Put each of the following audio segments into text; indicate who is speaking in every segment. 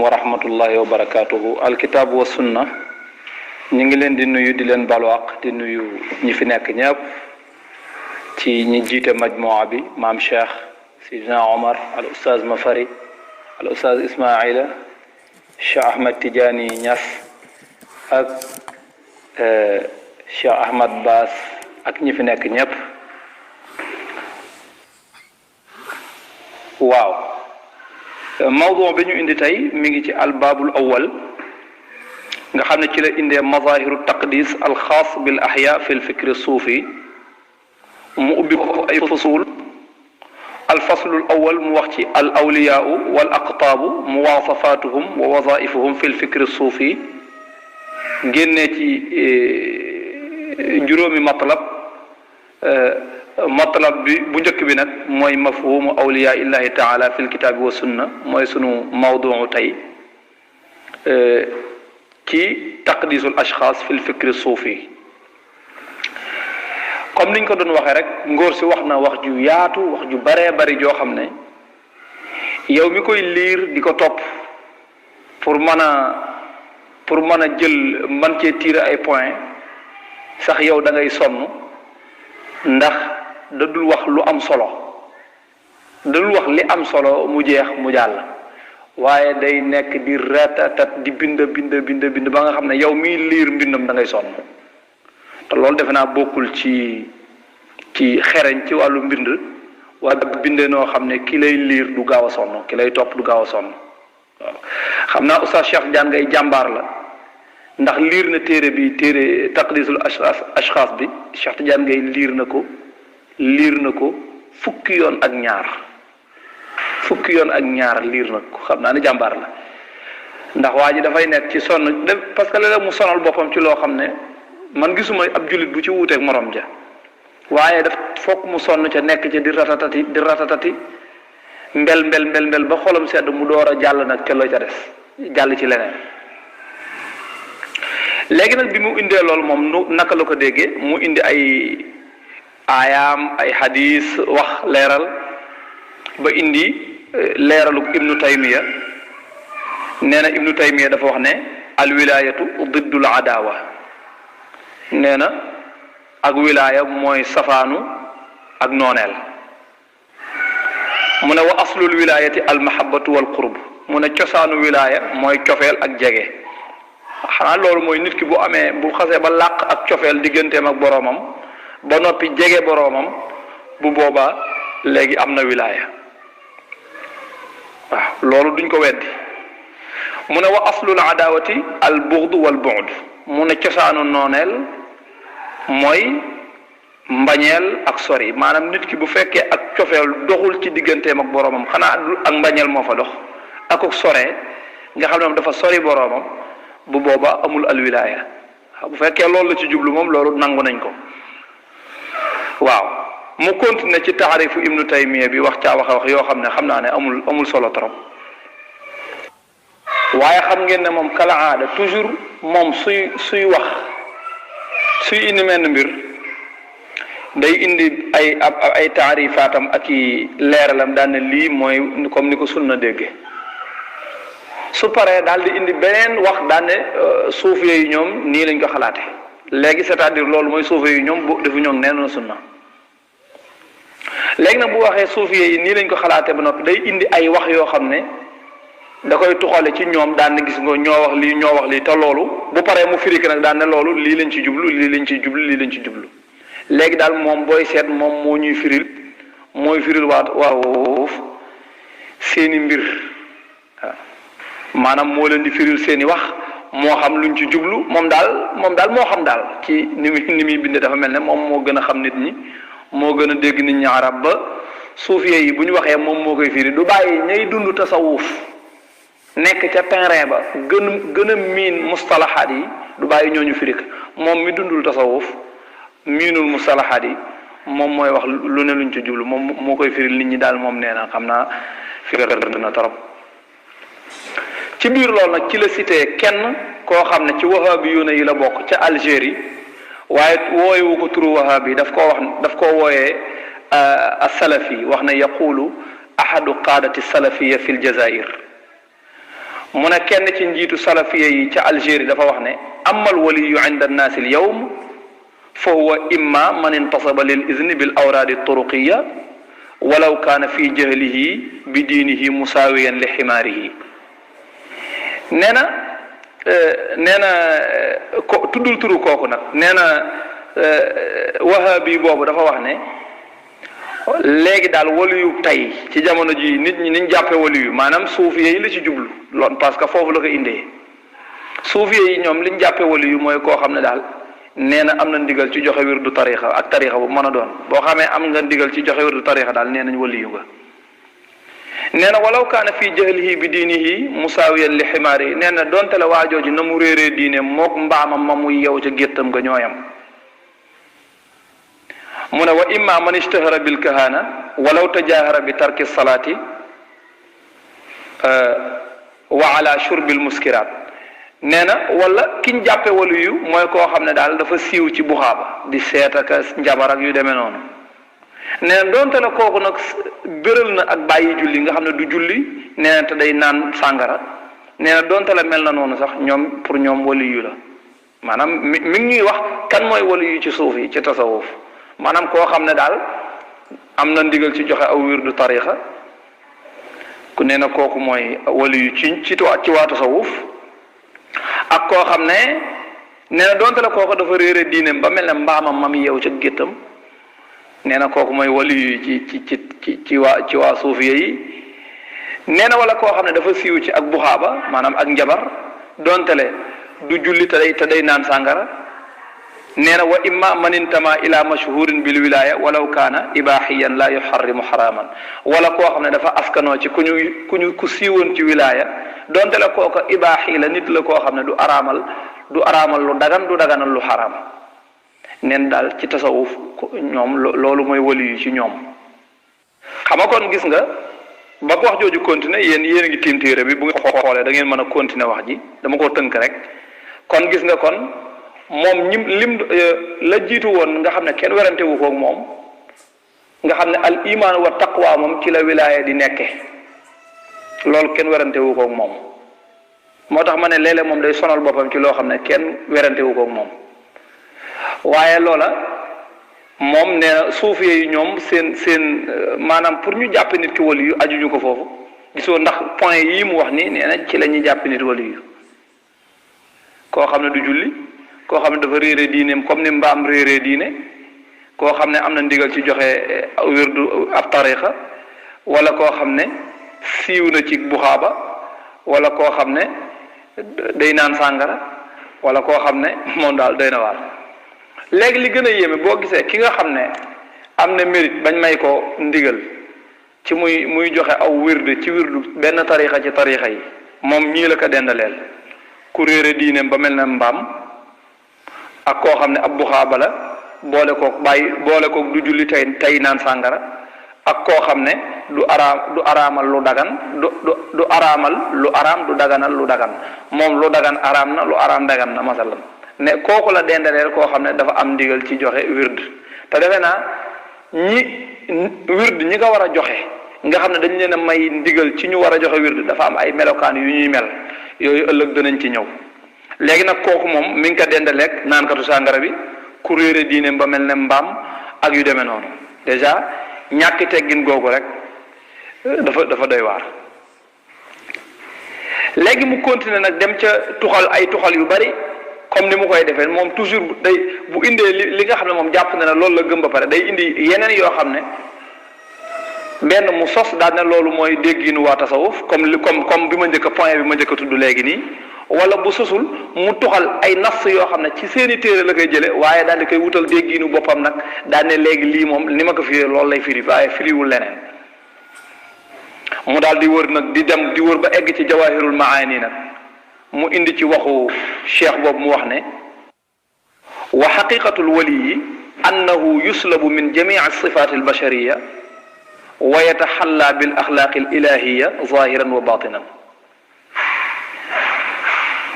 Speaker 1: wa rahmatullahi wa barakatuhu alkitaab wa sunna ñu ngi leen di nuyu di leen balwaq di nuyu ñi fi nekk ñëpp ci ñi jiite majmua bi maam Cheikh Sidina Omar al ustaz Mafari al ustaz Ismaila Cheikh Ahmad Tidiane Niass ak Cheikh Ahmad Baas ak ñi fi nekk ñëpp waaw mawdu bi ñu indi tey mi ngi ci albaabul awwal nga xam ne ci la indee mazahiru taqdis alxaas bil ahya fi lfikri suufi mu ubbi ko ay fusul alfaslul awwal mu wax ci al awliyaau wal aqtaabu muwaasafatuhum wa wazaifuhum fi lfikri suufi génnee ci juróomi matlab bi bu njëkk bi nag mooy mafhumu awliyaa illahi taala fi lkitaabi wa sunna mooy sunu mawduu tey ci taqdisul ashxaas fi lfikri suufi comme niñ ko doon waxee rek ngóor si wax na wax ju yaatu wax ju baree bari joo xam ne yow mi koy liir di ko topp pour mën a jël man cee tirer ay points sax yow da ngay sonn ndax da dul wax lu am solo da dul wax li am solo mu jeex mu jàll waaye day nekk di ratatat di bind ba nga xam ne yow miy liir mbindam da ngay sonn te loolu defe naa bokkul ci xereñ ci wàllu mbind waaye binde noo xam ne ki lay liir du gaaw a sonn ki lay topp du gaaw a sonn waaw xam naa Oustaz Cheikh Tidiane ngay jàmbaar la ndax liir na téere taqdisul ashxaas bi Cheikh Tidiane ngay liir na ko fukki yoon ak ñaar liir na ko xam naa ne jàmbaar la ndax waa ji dafay nekk ci sonn parce que léeg-léeg mu sonal boppam ci loo xam ne man gisuma ab jullit bu ci wuuteeg morom ja waaye daf fokk mu sonn ca nekk ca di ratatati mbel ba xolam sedd mu door a jàll nag ca la ca des jàll ci leneen léegi nag bi mu indee loolu moom naka la ko déggee mu indi ay aayaam ay hadis wax leeral ba indi leeralu ibnu taymiya nee na ibnu taymiya dafa wax ne alwilayatu diddul adawa nee na ak wilaya mooy safaanu ak nooneel mu ne wa aslul wilayati almahabatu wal qurb mu ne cosaanu wilaya mooy cofeel ak jege xanaa loolu mooy nit ki bu xasee ba làq ak cofeel digganteem ak boroomam ba noppi jege boroomam bu boobaa léegi am na wilaya waaw loolu duñ ko weddi mu ne wa aslul adawati al bughd wal bu'd mu ne cosaanu nooneel mooy mbañeel ak sori maanaam nit ki bu fekkee ak cofeel doxul ci digganteem ak boroomam xanaa ak mbañeel moo fa dox ak sore nga xam ne moom dafa sori boroomam bu boobaa amul alwilaaya bu fekkee loolu la ci jublu moom loolu nangu nañ ko waaw mu continuer ci taarifu ibnu taymiya bi wax yoo xam ne xam naa ne amul solo trop waaye xam ngeen ne moom kala aada toujours moom suy wax suy indi menn mbir day indi ay taarifaatam ak i leeralam daan ne lii mooy comme ni ko sunna dégge su paree daal di indi beneen wax daan ne suufiye yi ñoom nii lañ ko xalaate léegi c'est-à-dire loolu mooy suufiye yi ñoom bu defu ñoom nee na sunna léegi nag bu waxee suufiye yi nii lañ ko xalaate ba noppi day indi ay wax yoo xam ne da koy tuxale ci ñoom daan ne gis nga ñoo wax lii te loolu bu paree mu firiki nag daan ne loolu lii lañ ci jublu léegi daal moom booy seet moom mooy firil waaw seeni mbir waaw maanaam moo leen di firil seeni wax moo xam luñ ci jublu moom daal moo xam daal ci ni muy binde dafa mel ne moom moo gën a xam nit ñi moo gën a dégg nit ñi arab ba suufiye yi bu ñu waxee moom moo koy firi du bàyyi ñay dund tasawuf nekk ca terrain ba gën a miin mustalahaat yi du bàyyi ñooñu firik moom mi dundul tasawuf miinul mustalahaat yi moom mooy wax lu ne luñ ci jublu moom moo koy firil nit ñi daal moom nee na xam naa fikar na torop ci biir loolu nag ci la cité kenn koo xam ne ci wahabiyuuna yi la bokk ca Algérie waaye wooyewu ko turu wahabi daf koo wooyee as-salafi wax ne yaqulu ahadu qaadati salafiya fi ljazair mu ne kenn ci njiitu salafiya yi ca Algérie dafa wax ne amal waliyu inda annaasi al yawm fa huwa imma man intasaba lil izni bil awraadi turuqiya walaw kaana fi jahlihi bi diinihi musaawiyan li ximaarihi. nee na ko tuddul turu kooku nag nee na wahabi boobu dafa wax ne léegi daal waliyu tey ci jamono ji nit ñi niñ jàppe waliyu maanaam suufiye yi la ci jublu loon parce que foofu la ko indee suufiye yi ñoom liñ jàppe waliyu mooy koo xam ne daal nee na am na ndigal ci joxe wirdu tarixa ak tarixa bu mën a doon boo xamee am nga ndigal ci joxe wirdu tarixa daal nee nañ waliyu nga. nee na walaw kaana fii jahlihi bi diinihi musaawiyan li ximaari yi nee na donte la waajooji na mu réeree diine mook mbaamam ma muy yow ca géttam nga ñooyam. mu ne wa imma man ishtahara bil kahana walaw tajahara bi tarki salaati wa ala shurbil muskirat nee na wala kiñ jàppe waliyu mooy koo xam ne daal dafa siiw ci buxaaba di seet ak njabar ak yu demee noonu. nee na doonte la kooku nag béral na ak bàyyi julli nga xam ne du julli nee na te day naan sàngara nee na doonte la mel na noonu sax ñoom pour ñoom waliyu la maanaam mi ngi ñuy wax kan mooy waliyu ci suuf yi ci tasawuf maanaam koo xam ne daal am na ndigal ci joxe aw wirdu tarixa ku nee na kooku mooy waliyu ci waa tasawuf ak koo xam ne nee na doonte la kooku dafa réere diineem ba mel ne mbaamam mam yeew ca géttam nee na kooku mooy waliyu ci waa suufiya yi nee na wala koo xam ne dafa siiw ci ak buxaaba maanaam ak njabar doonte le du julli te day naan sàngara nee na wa imma man intama ila mashhurin bil wilaya walaw kaana ibahiyan la yuharrimu haraman wala koo xam ne dafa askanoo ci ku siiwoon ci wilaya donte la kooka ibaahi la nit la koo xam ne du araamal lu dagan du daganal lu xaraam nen daal ci tasawuf ñoom loolu mooy waliyu ci ñoom. xam nga kon gis nga ba wax jooju continuer yéen a ngi tiim téere bi bu nga xoolee da ngeen mën a continuer wax ji dama koo tënk rek kon gis nga kon moom lim la jiitu woon nga xam ne kenn werante wu koog moom nga xam ne al iman wa taqwa moom ci la wilaaya di nekke loolu kenn werante wu koog moom moo tax ma ne léeg-léeg moom day sonal boppam ci loo xam ne kenn werante wu koog moom waaye loola moom nee na suufiye yi ñoom seen maanaam pour ñu jàppe nit ki wali yu ajuñu ko foofu gisoo ndax point yii mu wax nii nee na ci la ñuy jàppe nit wali yu koo xam ne du julli koo xam ne dafa réere diineem comme ni mbaam réeree diine koo xam ne am na ndigal ci joxe wirdu ab tariqa wala koo xam ne siiw na ci buxaaba wala koo xam ne day naan sàngara wala koo xam ne moom daal doy na waar. léegi li gën a yéeme boo gisee ki nga xam ne am na mérite bañ may ko ndigal ci muy joxe aw wirdu ci wirdu benn tariqa ci tariqa yi moom ñii la ko dendaleel ku réere diineem ba mel na mbaam ak koo xam ne ab buxaaba la boole koog du julli tey naan sàngara ak koo xam ne du araamal lu dagan du araamal lu araam du daganal lu dagan moom lu dagan araam na lu araam dagan na masalan ne kooku la dendaleel koo xam ne dafa am ndigal ci joxe wird te defe naa ñi ko war a joxe nga xam ne dañ leen a may ndigal ci ñu war a joxe wird dafa am ay melokaan yu ñuy mel yooyu ëllëg danañ ci ñëw léegi nag kooku moom mi ngi ko dendaleeg naankatu sàngara bi ku réere diine ba mel ne mbaam ak yu demee noonu déjà ñàkki teggin googu rek dafa doy waar. léegi mu continuer nag dem ca tuxal yu bari comme ni mu koy defee moom toujours bu indee li nga xam ne moom jàpp na ne loolu la gëm ba pare day indi yeneen yoo xam ne benn mu sos daal ne loolu mooy dégginu waa tasawuf comme bi ma njëkk point bi ma njëkk a tudd léegi nii wala bu sosul mu tuxal ay nas yoo xam ne ci seeni téere la koy jële waaye daal di koy wutal dégginu boppam nag daal ne léegi lii moom ni ma ko firee loolu lay firi waaye firiwul leneen mu daal di wër nag di wër ba egg ci jawahirul maani nag mu indi ci waxu cheikh boobu mu wax ne wa xaqiqatul waliyi annahu yuslabu min jamii sifat albashariya wa yataxalla bil axlaaqi al ilahiya zahiran wa batinan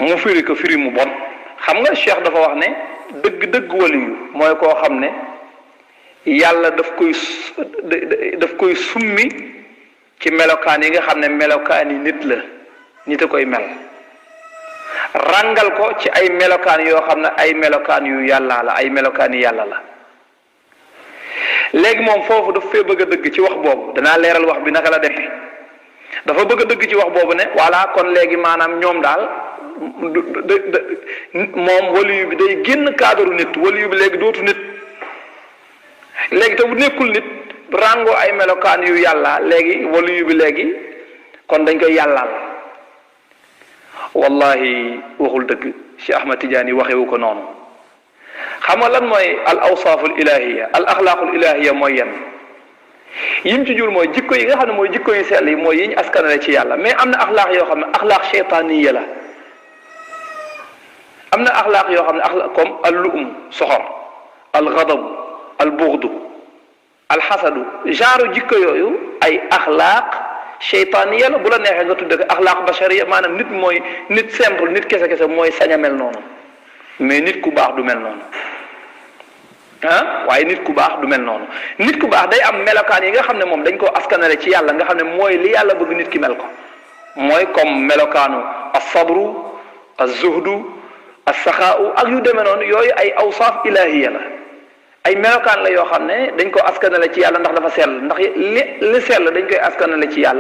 Speaker 1: mu firi ko firi mu bon xam nga cheikh dafa wax ne dëgg waliyu mooy koo xam ne yàlla daf koy summi ci melokaan yi nga xam ne melokaan yi nit la nit a koy mel ràngal ko ci ay melokaan yoo xam ne ay melokaan yu yàlla la ay melokaan yi yàlla la. léegi moom foofu dafa fee bëgg a dëgg ci wax boobu danaa leeral wax bi naka la demee dafa bëgg a dëgg ci wax boobu ne voilà kon léegi maanaam ñoom daal moom waliyu bi day génn cadre nit waliyu bi léegi dootu nit léegi te bu nekkul nit ràngoo ay melokaan yu yàlla léegi waliyu bi léegi kon dañ koy yàllaal. wallahi waxul dëgg Cheikh Ahmad Tidiane waxewu ko noonu. xam nga lan mooy al awsaaful ilahiya al axlaaqul ilahiya mooy yan yim ci jur mooy jikko yi nga xam ne mooy jikko yu sell yi mooy yi ñu askanale ci yàlla mais am na axlaaq yoo xam ne axlaaq cheytaaniya la. am na axlaaq yoo xam ne axlaaq comme al luum soxor al ghadabu al bughdu al xasadu genre jikko yooyu ay axlaaq cheytaaniya la bu la neexee nga tudde ko axlaaq bashariya maanaam nit mooy nit simple nit kese kese mooy sañ a mel noonu mais nit ku baax du mel noonu waaye nit ku baax du mel noonu nit ku baax day am melokaan yi nga xam ne moom dañ koo askanale ci yàlla nga xam ne mooy li yàlla bëgg nit ki mel ko mooy comme melokaanu as-sabru az-zuhdu as-saxaa'u ak yu demee noonu yooyu ay awsaaf ilahiya la ay melokaan la yoo xam ne dañ ko askanale ci yàlla ndax dafa sell ndax li sell dañ koy askanale ci yàlla